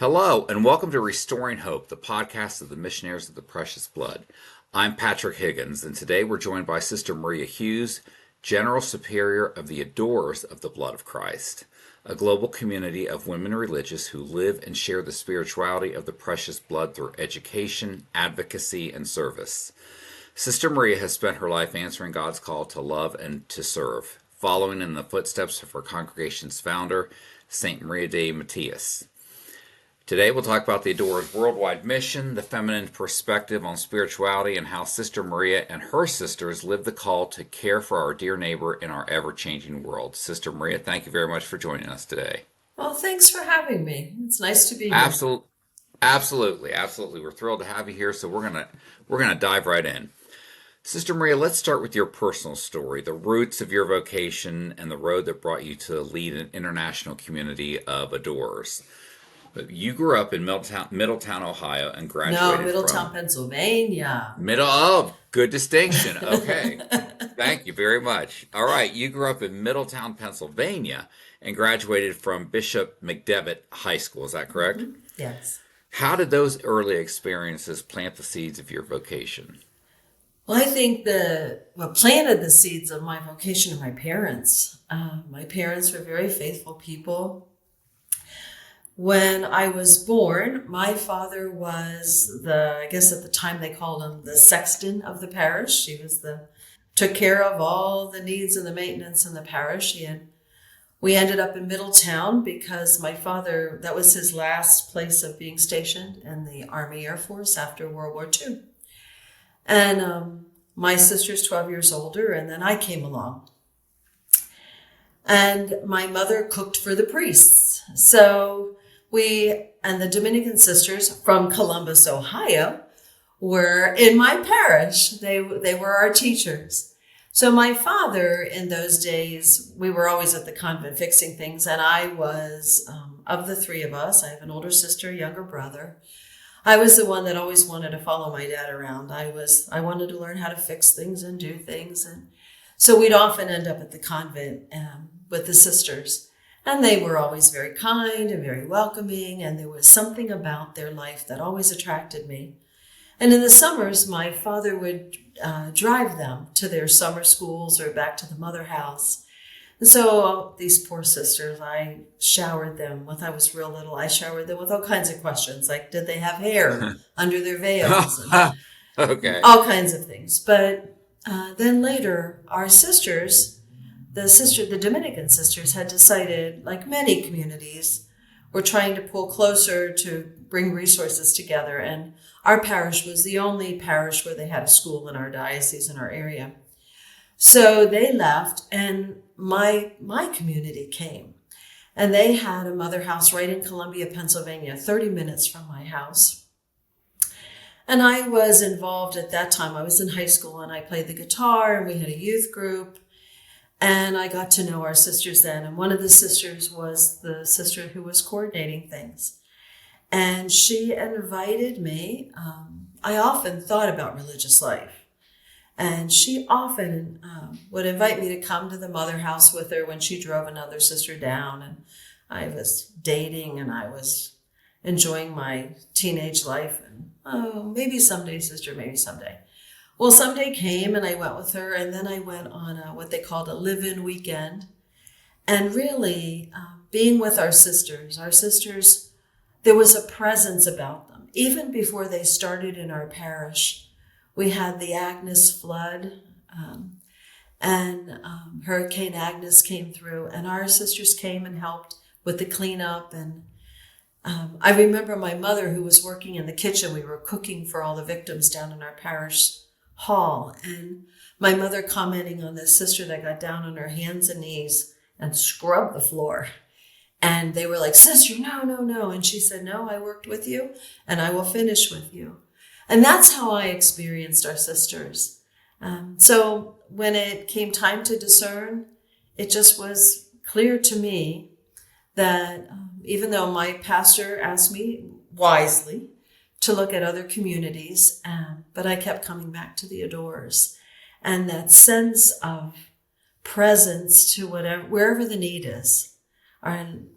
Hello, and welcome to Restoring Hope, the podcast of the Missionaries of the Precious Blood. I'm Patrick Higgins, and today we're joined by Sister Maria Hughes, General Superior of the Adorers of the Blood of Christ, a global community of women religious who live and share the spirituality of the precious blood through education, advocacy, and service. Sister Maria has spent her life answering God's call to love and to serve, following in the footsteps of her congregation's founder, St. Maria de Mattias. Today we'll talk about the Adorers' worldwide mission, the feminine perspective on spirituality, and how Sister Maria and her sisters live the call to care for our dear neighbor in our ever-changing world. Sister Maria, thank you very much for joining us today. Well, thanks for having me. It's nice to be here. Absolutely, absolutely. We're thrilled to have you here, so we're gonna dive right in. Sister Maria, let's start with your personal story, the roots of your vocation, and the road that brought you to lead an international community of adorers. But you grew up in Middletown, Ohio, and No, graduated Middletown, from Pennsylvania. Middle. Oh, good distinction. Okay, thank you very much. All right, you grew up in Middletown, Pennsylvania, and graduated from Bishop McDevitt High School. Is that correct? Yes. How did those early experiences plant the seeds of your vocation? Well, I think what planted the seeds of my vocation are my parents. My parents were very faithful people. When I was born, my father was I guess at the time they called him the sexton of the parish. Took care of all the needs and the maintenance in the parish. We ended up in Middletown because my father, that was his last place of being stationed in the Army Air Force after World War II. And my sister's 12 years older, and then I came along. And my mother cooked for the priests. So we and the Dominican sisters from Columbus, Ohio, were in my parish. They were our teachers. So my father, in those days, we were always at the convent fixing things, and I was, of the three of us, I have an older sister, a younger brother. I was the one that always wanted to follow my dad around. I wanted to learn how to fix things and do things. And so we'd often end up at the convent with the sisters. And they were always very kind and very welcoming. And there was something about their life that always attracted me. And in the summers, my father would drive them to their summer schools or back to the mother house. And so these poor sisters, I showered them when I was real little. I showered them with all kinds of questions, like did they have hair under their veils, and Okay. all kinds of things. But then later, our sisters, the Dominican sisters, had decided, like many communities, were trying to pull closer to bring resources together. And our parish was the only parish where they had a school in our diocese, in our area. So they left, and my community came. And they had a mother house right in Columbia, Pennsylvania, 30 minutes from my house. And I was involved at that time. I was in high school, and I played the guitar, and we had a youth group. And I got to know our sisters then. And one of the sisters was the sister who was coordinating things. And she invited me. I often thought about religious life. And she often would invite me to come to the mother house with her when she drove another sister down. And I was dating and I was enjoying my teenage life. And maybe someday, sister, maybe someday. Well, someday came and I went with her. And then I went on what they called a live-in weekend. And really being with our sisters, there was a presence about them. Even before they started in our parish, we had the Agnes flood, and Hurricane Agnes came through, and our sisters came and helped with the cleanup. And I remember my mother, who was working in the kitchen. We were cooking for all the victims down in our parish hall, and my mother commenting on this sister that got down on her hands and knees and scrubbed the floor. And they were like, "Sister, no, no, no." And she said, "No, I worked with you, and I will finish with you." And that's how I experienced our sisters. So when it came time to discern, it just was clear to me that even though my pastor asked me wisely to look at other communities, but I kept coming back to the Adorers. And that sense of presence to wherever the need is. And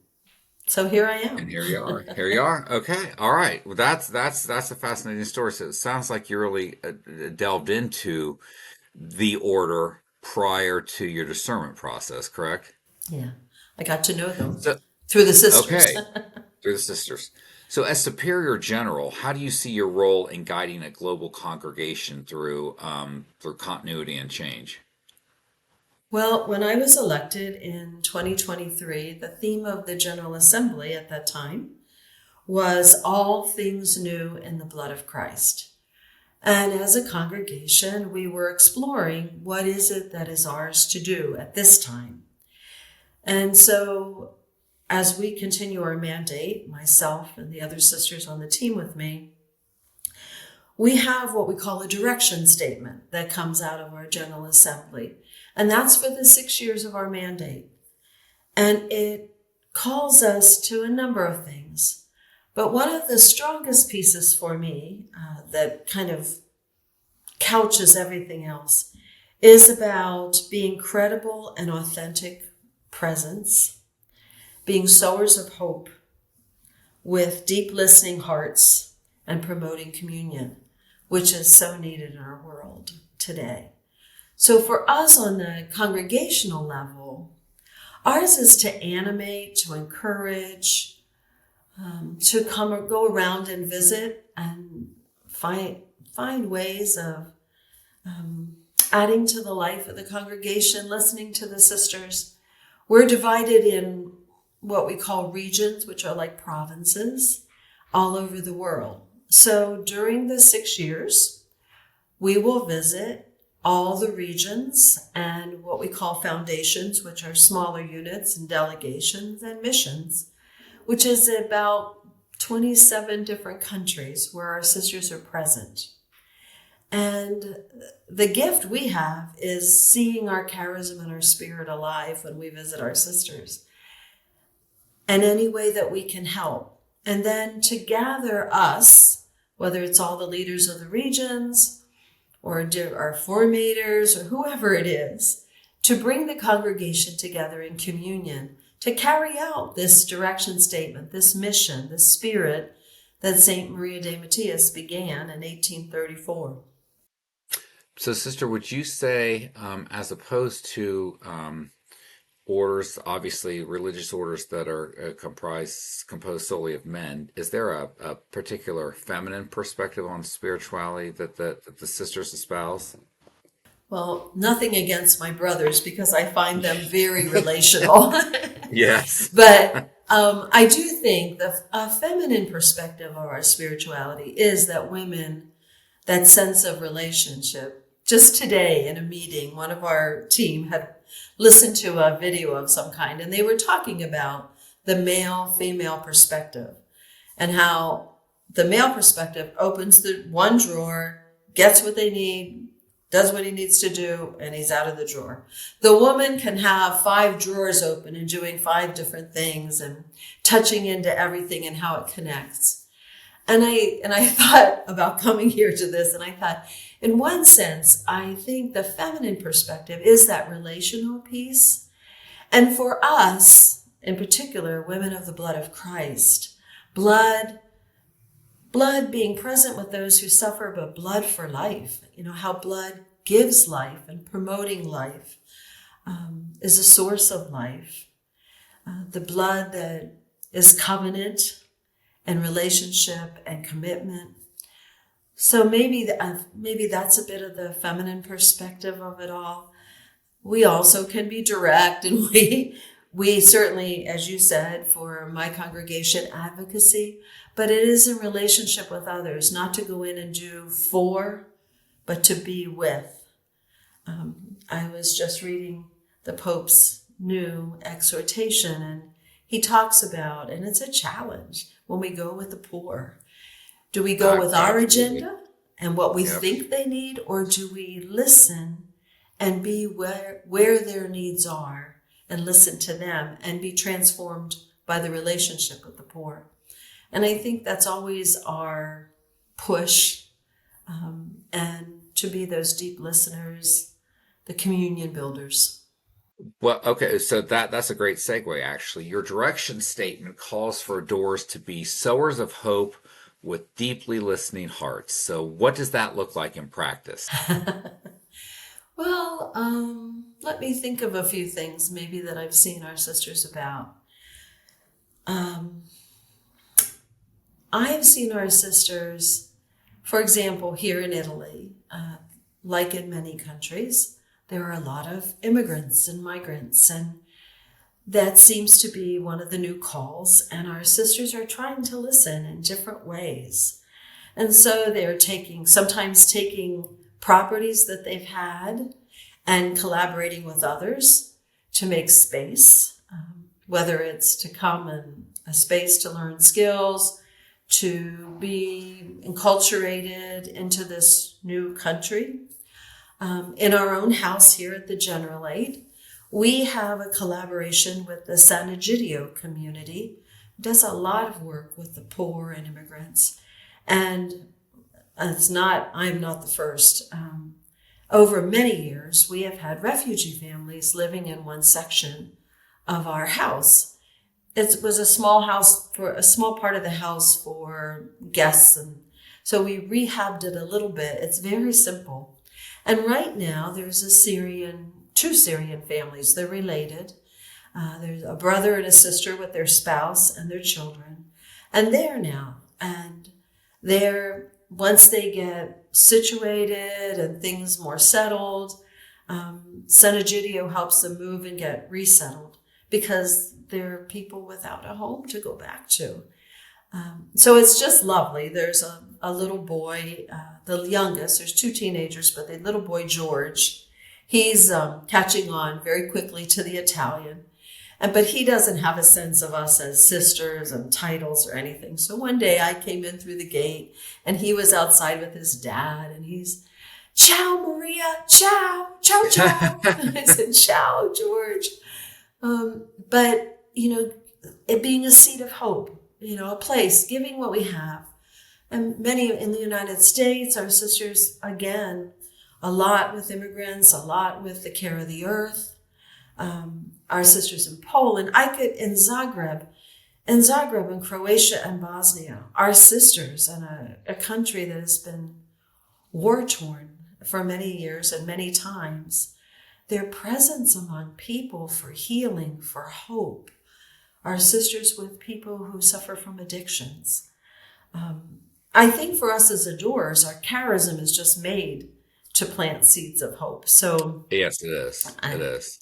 So here I And am. here you are. Here you are. Okay. All right. Well, that's a fascinating story. So it sounds like you really delved into the order prior to your discernment process, correct? Yeah. I got to know them So, through the sisters. okay, through the sisters. So, as Superior General, how do you see your role in guiding a global congregation through continuity and change? Well, when I was elected in 2023, the theme of the General Assembly at that time was all things new in the blood of Christ. And as a congregation, we were exploring what is it that is ours to do at this time. And so as we continue our mandate, myself and the other sisters on the team with me, we have what we call a direction statement that comes out of our General Assembly. And that's for the 6 years of our mandate. And it calls us to a number of things. But one of the strongest pieces for me that kind of couches everything else is about being credible and authentic presence, being sowers of hope with deep listening hearts, and promoting communion, which is so needed in our world today. So for us on the congregational level, ours is to animate, to encourage, to come or go around and visit and find ways of adding to the life of the congregation, listening to the sisters. We're divided in what we call regions, which are like provinces all over the world. So during the 6 years, we will visit all the regions and what we call foundations, which are smaller units and delegations and missions, which is about 27 different countries where our sisters are present. And the gift we have is seeing our charism and our spirit alive when we visit our sisters, and any way that we can help. And then to gather us, whether it's all the leaders of the regions or our formators or whoever it is, to bring the congregation together in communion, to carry out this direction statement, this mission, this spirit that St. Maria de Mattias began in 1834. So, sister, would you say, as opposed to orders, obviously religious orders that are composed solely of men, is there a particular feminine perspective on spirituality that the sisters espouse? Well, nothing against my brothers because I find them very relational. Yes. But I do think the feminine perspective of our spirituality is that women, that sense of relationship. Just today in a meeting, one of our team had listened to a video of some kind, and they were talking about the male-female perspective and how the male perspective opens the one drawer, gets what they need, does what he needs to do, and he's out of the drawer. The woman can have 5 drawers open and doing 5 different things and touching into everything and how it connects. And I thought about coming here to this, and I thought, in one sense, I think the feminine perspective is that relational piece. And for us, in particular, women of the blood of Christ, blood being present with those who suffer, but blood for life, how blood gives life and promoting life, is a source of life. The blood that is covenant and relationship and commitment. So maybe that's a bit of the feminine perspective of it all. We also can be direct, and we certainly, as you said, for my congregation, advocacy, but it is in relationship with others, not to go in and do for, but to be with. I was just reading the Pope's new exhortation, and he talks about, and it's a challenge when we go with the poor. Do we go with our Absolutely. agenda and what we Yep. think they need, or do we listen and be where their needs are and listen to them and be transformed by the relationship with the poor? And I think that's always our push, and to be those deep listeners, the communion builders. Well, okay, so that's a great segue, actually. Your direction statement calls for doors to be sowers of hope with deeply listening hearts. So, what does that look like in practice? Well, let me think of a few things maybe that I've seen our sisters about. Um, I've seen our sisters, for example, here in Italy, like in many countries, there are a lot of immigrants and migrants, and that seems to be one of the new calls. And our sisters are trying to listen in different ways. And so they're sometimes taking properties that they've had and collaborating with others to make space, whether it's to come and a space to learn skills, to be enculturated into this new country. In our own house here at the General Aid, we have a collaboration with the San Egidio community. It does a lot of work with the poor and immigrants. And I'm not the first. Over many years, we have had refugee families living in one section of our house. It was a small house for a small part of the house for guests. And so we rehabbed it a little bit. It's very simple. And right now there's two Syrian families. They're related. There's a brother and a sister with their spouse and their children. And once they get situated and things more settled, San Egidio helps them move and get resettled because they're people without a home to go back to. So it's just lovely. There's a little boy, the youngest, there's two teenagers, but the little boy, George, he's catching on very quickly to the Italian. But he doesn't have a sense of us as sisters and titles or anything. So one day I came in through the gate and he was outside with his dad and he's, "Ciao, Maria, ciao, ciao, ciao." I said, "Ciao, George." But, it being a seat of hope, a place, giving what we have. And many in the United States, our sisters, again, a lot with immigrants, a lot with the care of the earth. Our sisters in Poland, in Zagreb and Croatia and Bosnia, our sisters in a country that has been war torn for many years and many times, their presence among people for healing, for hope, our sisters with people who suffer from addictions. I think for us as adorers, our charism is just made to plant seeds of hope. So, Yes, it is. It is.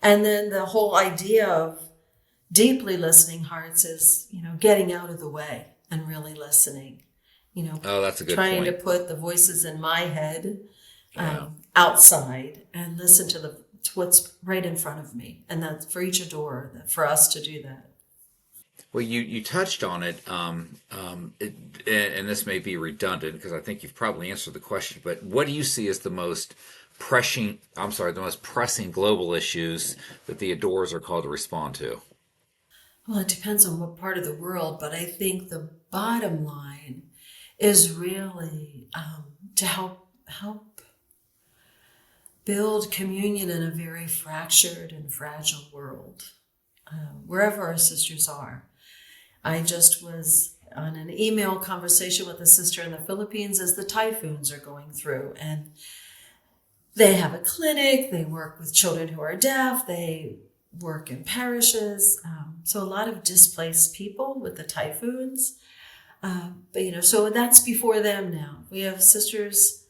and then the whole idea of deeply listening hearts is, getting out of the way and really listening, Oh, that's a good trying to point. put the voices in my head Yeah. outside and listen to what's right in front of me. And that's for each adorer, for us to do that. Well, you touched on it, and this may be redundant because I think you've probably answered the question. But what do you see as the most pressing global issues that the adorers are called to respond to? Well, it depends on what part of the world, but I think the bottom line is really to help build communion in a very fractured and fragile world, wherever our sisters are. I just was on an email conversation with a sister in the Philippines as the typhoons are going through, and they have a clinic. They work with children who are deaf. They work in parishes. So a lot of displaced people with the typhoons. But so that's before them now. We have sisters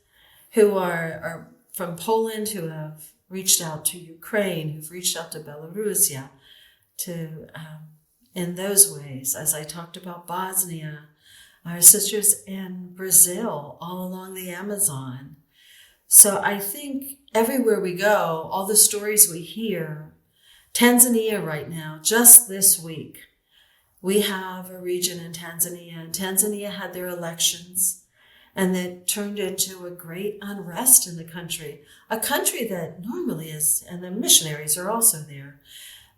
who are from Poland who have reached out to Ukraine, who've reached out to Belarus, to in those ways. As I talked about Bosnia, our sisters in Brazil, all along the Amazon. So I think everywhere we go, all the stories we hear, Tanzania right now, just this week, we have a region in Tanzania, and Tanzania had their elections, and that turned into a great unrest in the country, a country that normally is, and the missionaries are also there,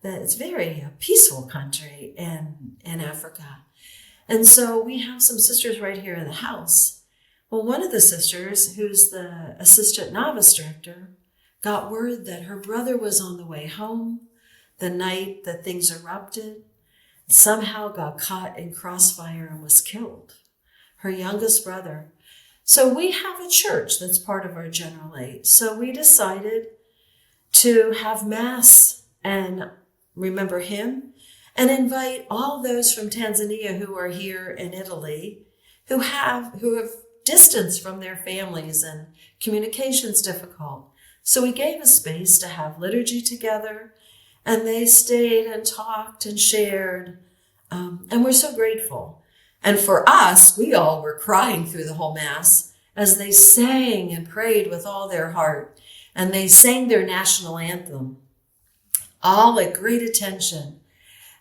that it's very peaceful country in Africa. And so we have some sisters right here in the house. Well, one of the sisters, who's the assistant novice director, got word that her brother was on the way home the night that things erupted, somehow got caught in crossfire and was killed. Her youngest brother. So we have a church that's part of our general aid. So we decided to have Mass and remember him and invite all those from Tanzania who are here in Italy who have distance from their families and communication's difficult. So we gave a space to have liturgy together, and they stayed and talked and shared, and we're so grateful. And for us, we all were crying through the whole Mass as they sang and prayed with all their heart, and they sang their national anthem, all at great attention.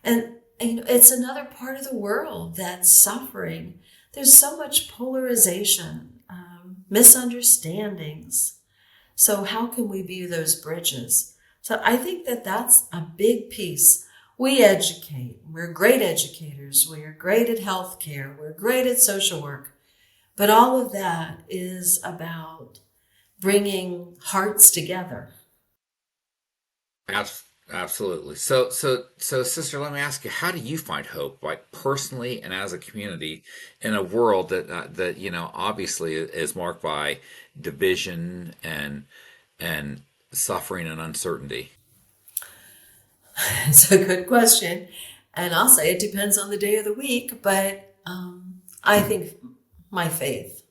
And it's another part of the world that's suffering. There's so much polarization, misunderstandings. So how can we be those bridges? So I think that that's a big piece. We educate. We're great educators. We are great at healthcare. We're great at social work. But all of that is about bringing hearts together. Absolutely. So, sister, let me ask you, how do you find hope, like personally and as a community, in a world that obviously is marked by division and suffering and uncertainty? It's a good question. And I'll say it depends on the day of the week, but I think my faith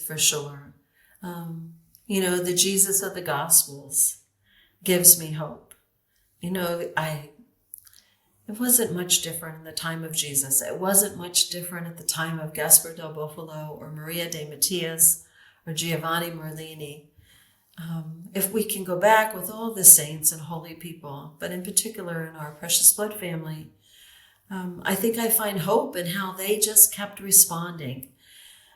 for sure. The Jesus of the Gospels gives me hope. It wasn't much different in the time of Jesus. It wasn't much different at the time of Gaspar del Bufalo or Maria de Mattias or Giovanni Merlini. If we can go back with all the saints and holy people, but in particular in our Precious Blood family, I think I find hope in how they just kept responding.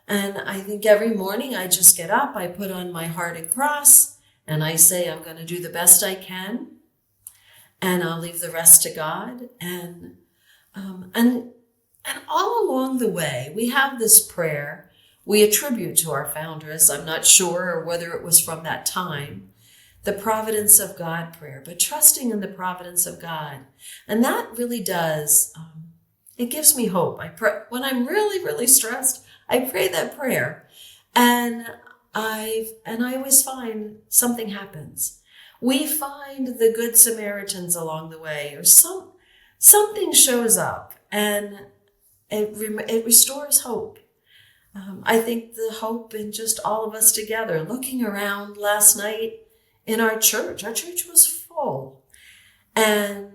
And I think every morning I just get up, I put on my heart and cross, and I say I'm going to do the best I can, and I'll leave the rest to God. And all along the way, we have this prayer we attribute to our foundress. I'm not sure whether it was from that time, the Providence of God prayer, but trusting in the providence of God. And that really does, it gives me hope. I pray when I'm really, really stressed. I pray that prayer, and I always find something happens. We find the good Samaritans along the way, or something shows up, and it restores hope. I think the hope in just all of us together. Looking around last night in our church was full, and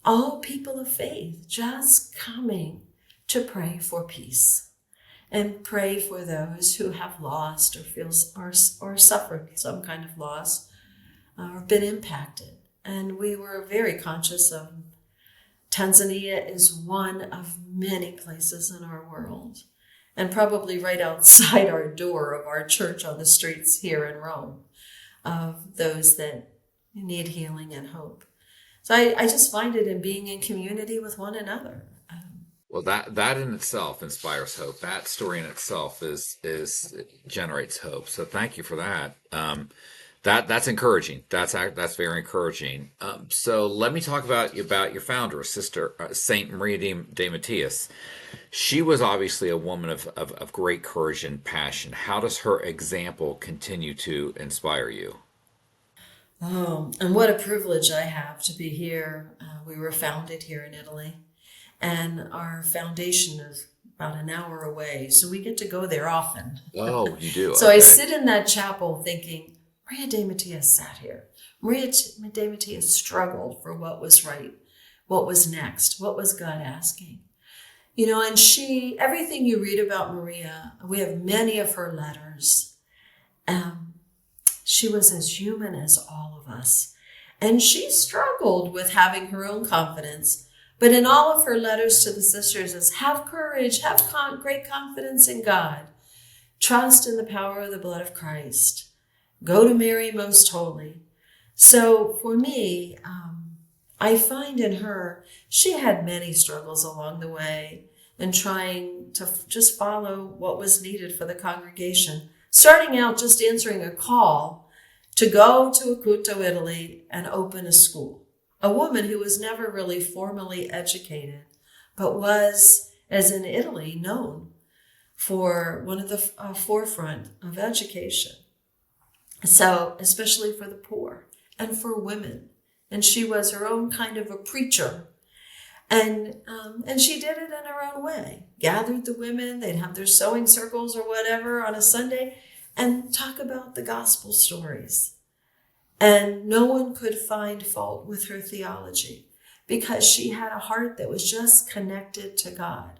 all people of faith just coming to pray for peace and pray for those who have lost or suffered some kind of loss or been impacted. And we were very conscious of Tanzania is one of many places in our world, and probably right outside our door of our church on the streets here in Rome, of those that need healing and hope. So I just find it in being in community with one another. Well, that in itself inspires hope. That story in itself generates hope. So thank you for that. That's encouraging. That's very encouraging. So let me talk about your founder, Sister Saint Maria de Mattias. She was obviously a woman of great courage and passion. How does her example continue to inspire you? Oh, and what a privilege I have to be here. We were founded here in Italy, and our foundation is about an hour away, so we get to go there often. Oh, you do? So Okay. I sit in that chapel thinking, Maria de Mattias sat here. Maria de Mattias struggled for what was right, what was next, what was God asking. And everything you read about Maria, we have many of her letters. She was as human as all of us. And she struggled with having her own confidence. But in all of her letters to the sisters is have courage, have great confidence in God. Trust in the power of the blood of Christ. Go to Mary Most Holy. So for me, I find in her, she had many struggles along the way in trying to just follow what was needed for the congregation. Starting out just answering a call to go to Acuto, Italy, and open a school. A woman who was never really formally educated, but was, as in Italy, known for one of the forefront of education. So, especially for the poor and for women. And she was her own kind of a preacher. And she did it in her own way. Gathered the women, they'd have their sewing circles or whatever on a Sunday and talk about the gospel stories. And no one could find fault with her theology because she had a heart that was just connected to God.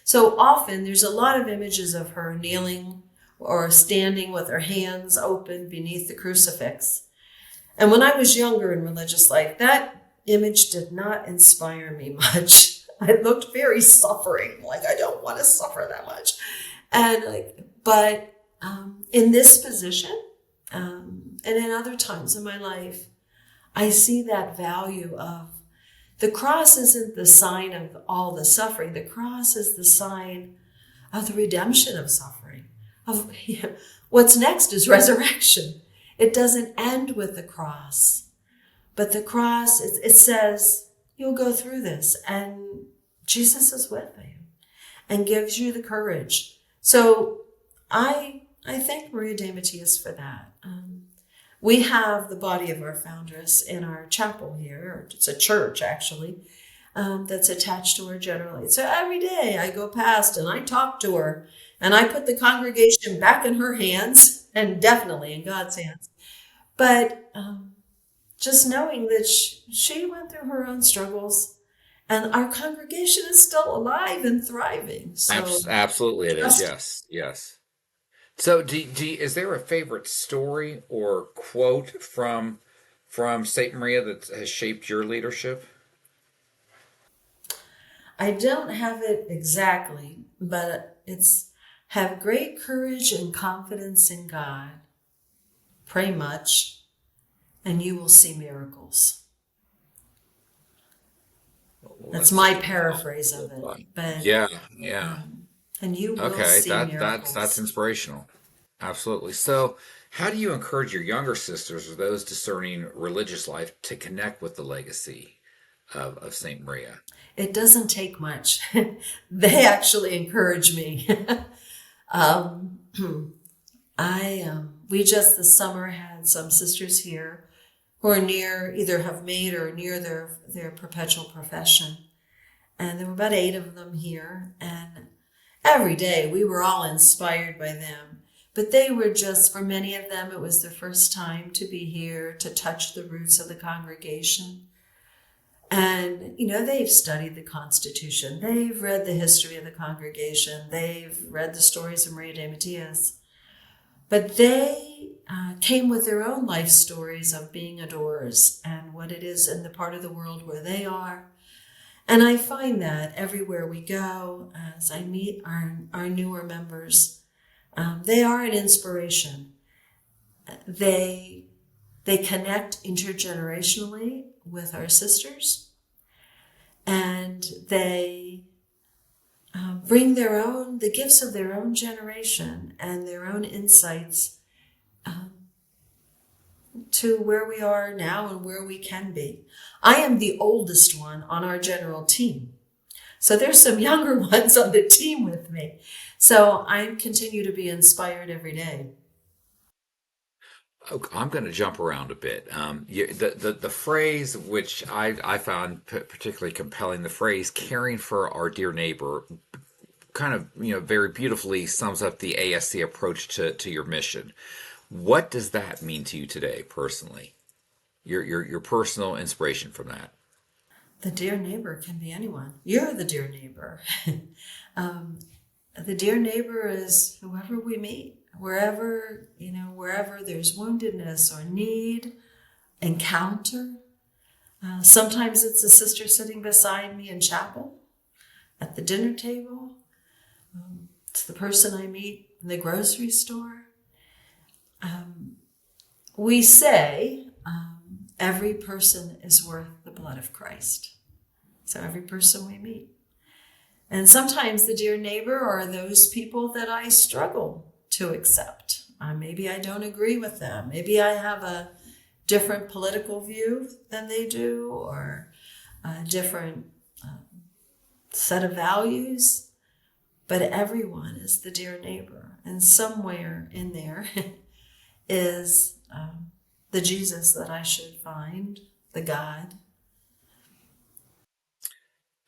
So often there's a lot of images of her kneeling or standing with her hands open beneath the crucifix. And when I was younger in religious life, that image did not inspire me much. I looked very suffering, like I don't want to suffer that much. But in this position, and in other times in my life, I see that value of the cross isn't the sign of all the suffering. The cross is the sign of the redemption of suffering. What's next is resurrection. It doesn't end with the cross. But the cross, it says, you'll go through this, and Jesus is with you and gives you the courage. So I thank Maria de Mattias for that. We have the body of our foundress in our chapel here. It's a church, actually, that's attached to our general aid. So every day I go past and I talk to her, and I put the congregation back in her hands, and definitely in God's hands. But just knowing that she went through her own struggles, and our congregation is still alive and thriving. So Absolutely, it is. just Yes, yes. So, is there a favorite story or quote from Saint Maria that has shaped your leadership? I don't have it exactly, but it's have great courage and confidence in God. Pray much, and you will see miracles. Well, That's that's my such a paraphrase of powerful it. one. But Yeah, yeah. and you will Okay, see that's miracles. inspirational. Absolutely. So, how do you encourage your younger sisters or those discerning religious life to connect with the legacy of Saint Maria? It doesn't take much. They actually encourage me. um, we just this summer had some sisters here who are near, either have made or near their perpetual profession. And there were about 8 of them here. And every day we were all inspired by them. But they were just, for many of them, it was their first time to be here, to touch the roots of the congregation. And, they've studied the Constitution. They've read the history of the congregation. They've read the stories of Maria de Mattias. But they came with their own life stories of being adorers and what it is in the part of the world where they are. And I find that everywhere we go, as I meet our newer members, they are an inspiration. They connect intergenerationally with our sisters, and they bring the gifts of their own generation and their own insights to where we are now and where we can be. I am the oldest one on our general team. So there's some younger ones on the team with me. So I continue to be inspired every day. I'm going to jump around a bit. The phrase which I found particularly compelling, the phrase "caring for our dear neighbor," kind of very beautifully sums up the ASC approach to your mission. What does that mean to you today, personally? Your personal inspiration from that. The dear neighbor can be anyone. You're the dear neighbor. The dear neighbor is whoever we meet, wherever there's woundedness or need, encounter. Sometimes it's a sister sitting beside me in chapel, at the dinner table. It's the person I meet in the grocery store. We say every person is worth the blood of Christ. So every person we meet. And sometimes the dear neighbor are those people that I struggle to accept. maybe I don't agree with them. Maybe I have a different political view than they do, or a different set of values. But everyone is the dear neighbor. And somewhere in there is the Jesus that I should find, the God.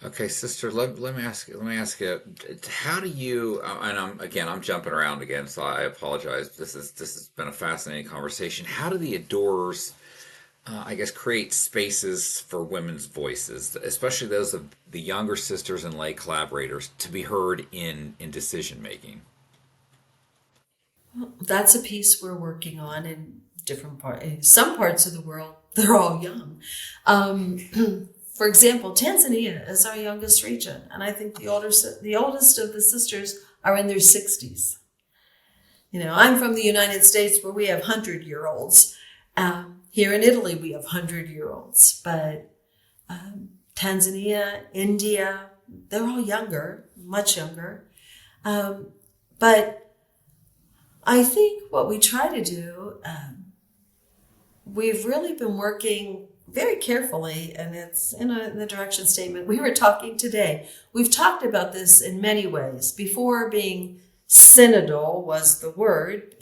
Okay, sister, let me ask you, how do you, and I'm jumping around again, so I apologize. This has been a fascinating conversation. How do the adorers, I guess, create spaces for women's voices, especially those of the younger sisters and lay collaborators, to be heard in decision making? That's a piece we're working on in some parts of the world. They're all young. For example, Tanzania is our youngest region, and I think the oldest of the sisters are in their 60s. I'm from the United States, where we have 100-year-olds. Here in Italy, we have 100-year-olds, but Tanzania, India, they're all younger, much younger. But I think what we try to do, we've really been working very carefully, and it's in the direction statement. We were talking today. We've talked about this in many ways. Before, being synodal was the word,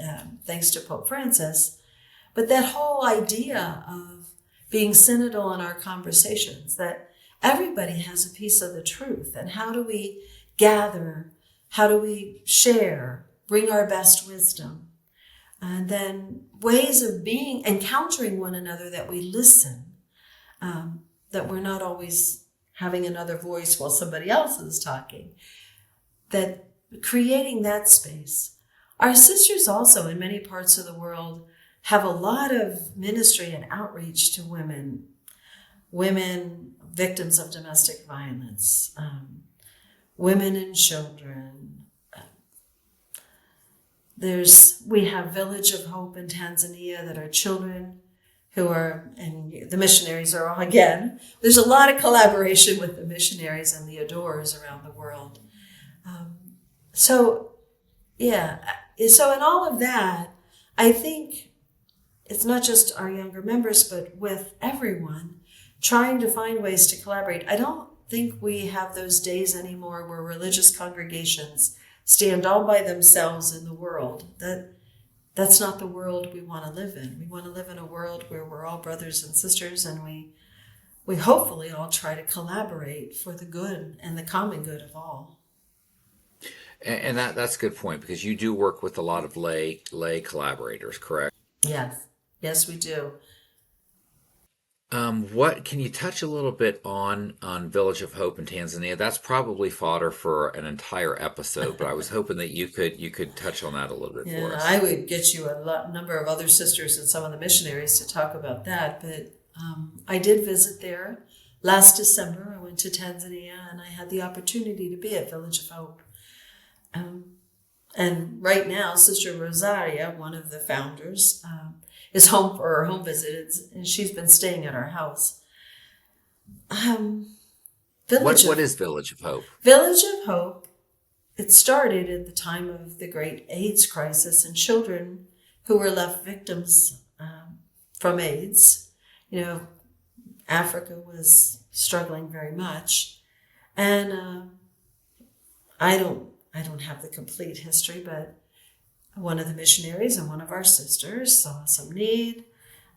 thanks to Pope Francis. But that whole idea of being synodal in our conversations, that everybody has a piece of the truth, and how do we gather, how do we share, bring our best wisdom, and then ways of encountering one another, that we listen, that we're not always having another voice while somebody else is talking, that creating that space. Our sisters also in many parts of the world have a lot of ministry and outreach to women victims of domestic violence, women and children. We have Village of Hope in Tanzania that are children who are, and the missionaries are all, again, there's a lot of collaboration with the missionaries and the adorers around the world. So in all of that, I think it's not just our younger members, but with everyone trying to find ways to collaborate. I don't think we have those days anymore where religious congregations stand all by themselves in the world. That's not the world we want to live in. We want to live in a world where we're all brothers and sisters, and we hopefully all try to collaborate for the good and the common good of all. And that's a good point, because you do work with a lot of lay collaborators, correct? Yes, we do. What can you touch a little bit on Village of Hope in Tanzania? That's probably fodder for an entire episode, but I was hoping that you could touch on that a little bit for Yeah, us. I would get you a number of other sisters and some of the missionaries to talk about that, but I did visit there last December. I went to Tanzania, and I had the opportunity to be at Village of Hope. And right now, Sister Rosaria, one of the founders, is home for her home visit, and she's been staying at our house. What is Village of Hope? Village of Hope, it started at the time of the great AIDS crisis, and children who were left victims from AIDS. Africa was struggling very much, and I don't have the complete history, but one of the missionaries and one of our sisters saw some need,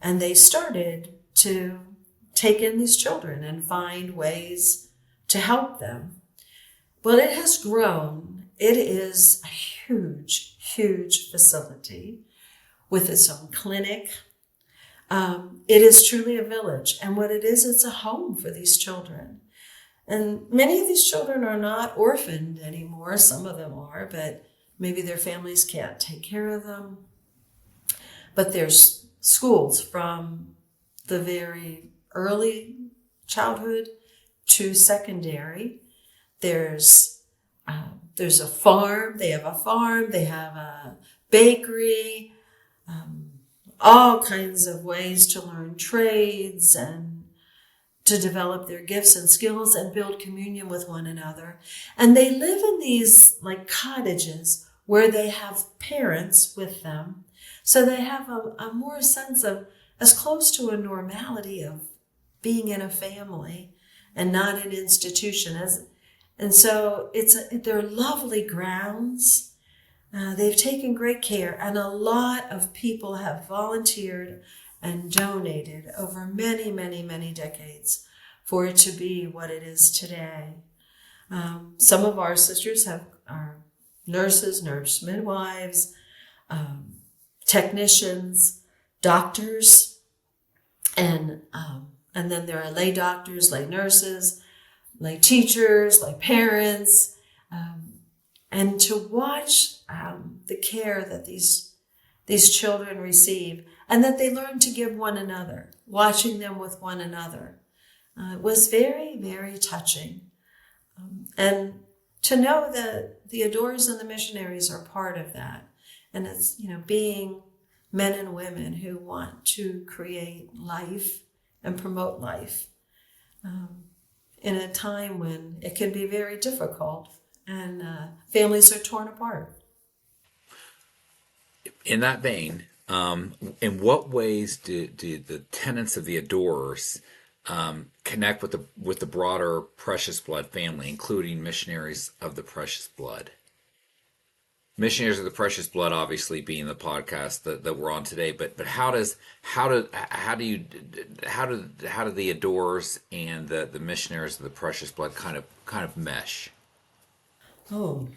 and they started to take in these children and find ways to help them. Well, it has grown. It is a huge, huge facility with its own clinic. It is truly a village, and what it is, it's a home for these children. And many of these children are not orphaned anymore. Some of them are, but maybe their families can't take care of them. But there's schools from the very early childhood to secondary. There's a farm. They have a farm. They have a bakery. All kinds of ways to learn trades and to develop their gifts and skills and build communion with one another. And they live in these like cottages where they have parents with them. So they have a more sense of as close to a normality of being in a family and not an institution. And so they're lovely grounds. They've taken great care, and a lot of people have volunteered and donated over many, many, many decades for it to be what it is today. Some of our sisters are nurses, nurse midwives, technicians, doctors, and then there are lay doctors, lay nurses, lay teachers, lay parents, and to watch the care that these children receive and that they learn to give one another, watching them with one another, was very, very touching. And to know that the adorers and the missionaries are part of that. And it's, being men and women who want to create life and promote life in a time when it can be very difficult and families are torn apart. In that vein, in what ways do the tenets of the adorers connect with the broader Precious Blood family, including Missionaries of the Precious Blood? Missionaries of the Precious Blood, obviously, being the podcast that we're on today, but how do the adorers and the Missionaries of the Precious Blood kind of mesh? Oh,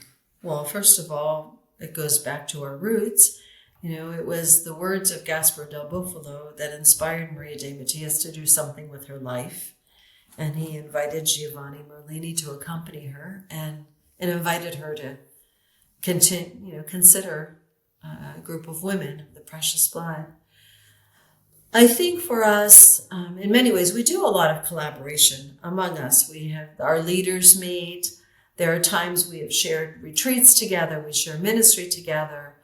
well, first of all, it goes back to our roots. It was the words of Gaspar del Buffalo that inspired Maria de Mattias to do something with her life. And he invited Giovanni Merlini to accompany her and invited her to consider a group of women of the Precious Blood. I think for us, in many ways, we do a lot of collaboration among us. We have our leaders meet. There are times we have shared retreats together. We share ministry together.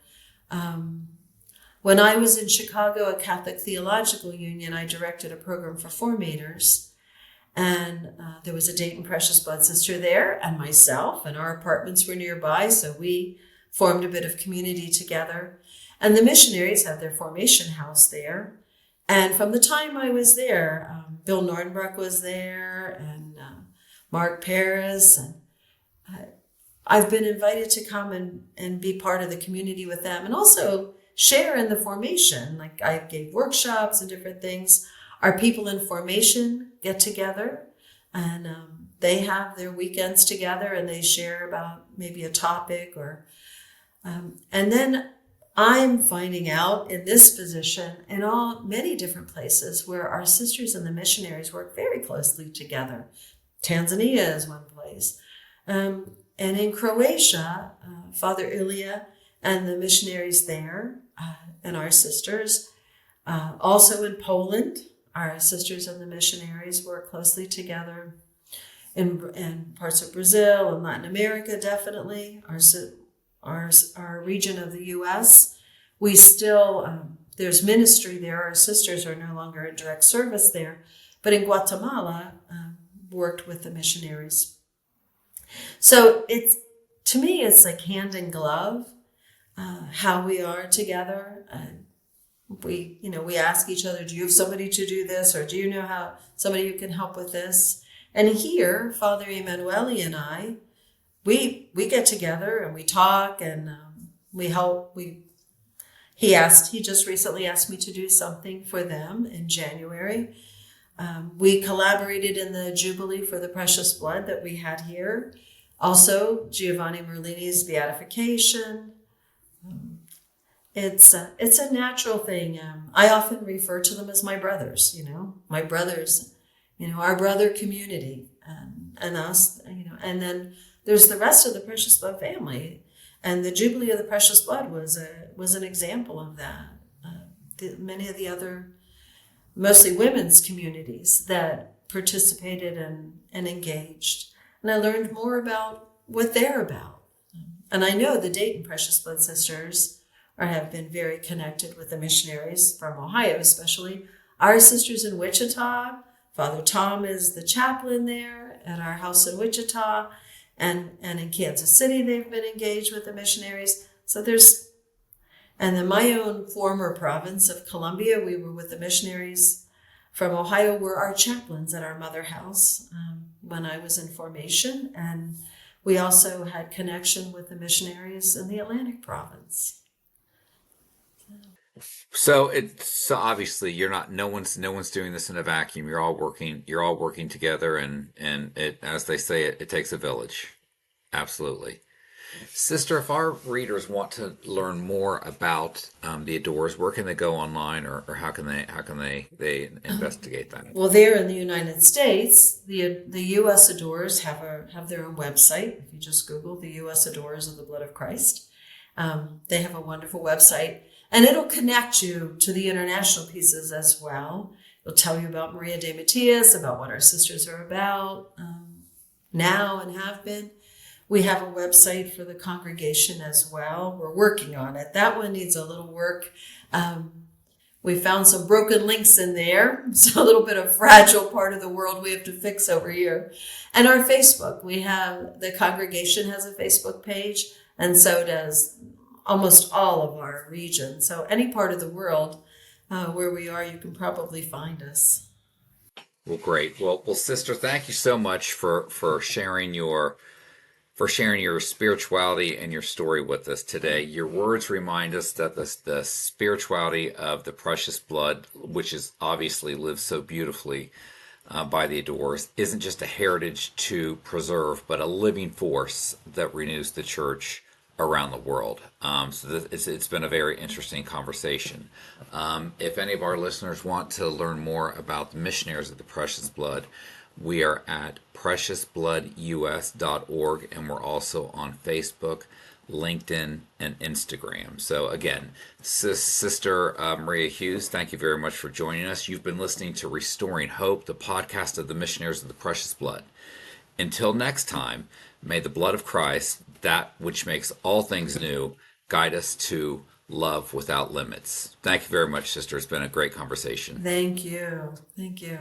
When I was in Chicago at Catholic Theological Union, I directed a program for formators. And there was a Dayton Precious Blood sister there and myself, and our apartments were nearby, so we formed a bit of community together. And the missionaries had their formation house there. And from the time I was there, Bill Nordenbrook was there, and Mark Paris, and I've been invited to come and be part of the community with them and also share in the formation. Like I gave workshops and different things. Our people in formation get together and they have their weekends together and they share about maybe a topic and then I'm finding out in this position in many different places where our sisters and the missionaries work very closely together. Tanzania is one place. And in Croatia, Father Ilya and the missionaries there and our sisters. Also in Poland, our sisters and the missionaries work closely together. In parts of Brazil and Latin America, definitely. Our region of the U.S., we still, there's ministry there. Our sisters are no longer in direct service there. But in Guatemala, worked with the missionaries. So to me, it's like hand in glove, how we are together. We ask each other, do you have somebody to do this? Or do you know how somebody who can help with this? And here, Father Emanuele and I, we get together and we talk and we help. He just recently asked me to do something for them in January. We collaborated in the Jubilee for the Precious Blood that we had here. Also, Giovanni Merlini's beatification. It's a natural thing. I often refer to them as my brothers, my brothers, our brother community and us, and then there's the rest of the Precious Blood family. And the Jubilee of the Precious Blood was an example of that. Many of the other, mostly women's communities that participated and engaged. And I learned more about what they're about. And I know the Dayton Precious Blood sisters have been very connected with the missionaries from Ohio, especially. Our sisters in Wichita, Father Tom is the chaplain there at our house in Wichita. And in Kansas City, they've been engaged with the missionaries. So there's, and in my own former province of Columbia, we were with the missionaries from Ohio, were our chaplains at our mother house when I was in formation. And we also had connection with the missionaries in the Atlantic province. So obviously you're not no one's doing this in a vacuum. You're all working together, and it, as they say, it takes a village. Absolutely. Sister, if our readers want to learn more about the Adores, where can they go online, or how can they investigate that? Well, there in the United States, the U.S. Adores have their own website. If you just Google the U.S. Adores of the Blood of Christ, they have a wonderful website, and it'll connect you to the international pieces as well. It'll tell you about Maria de Mattias, about what our sisters are about now and have been. We have a website for the congregation as well. We're working on it. That one needs a little work. We found some broken links in there. It's a little bit of fragile part of the world we have to fix over here. And our Facebook, the congregation has a Facebook page, and so does almost all of our region. So any part of the world where we are, you can probably find us. Well, great. Well, sister, thank you so much for sharing your spirituality and your story with us today. Your words remind us that the spirituality of the precious blood, which is obviously lived so beautifully by the Adores, isn't just a heritage to preserve, but a living force that renews the church around the world. It's been a very interesting conversation. If any of our listeners want to learn more about the missionaries of the precious blood, we are at preciousbloodus.org, and we're also on Facebook, LinkedIn, and Instagram. So again, Sister Maria Hughes, thank you very much for joining us. You've been listening to Restoring Hope, the podcast of the Missionaries of the Precious Blood. Until next time, may the blood of Christ, that which makes all things new, guide us to love without limits. Thank you very much, sister. It's been a great conversation. Thank you. Thank you.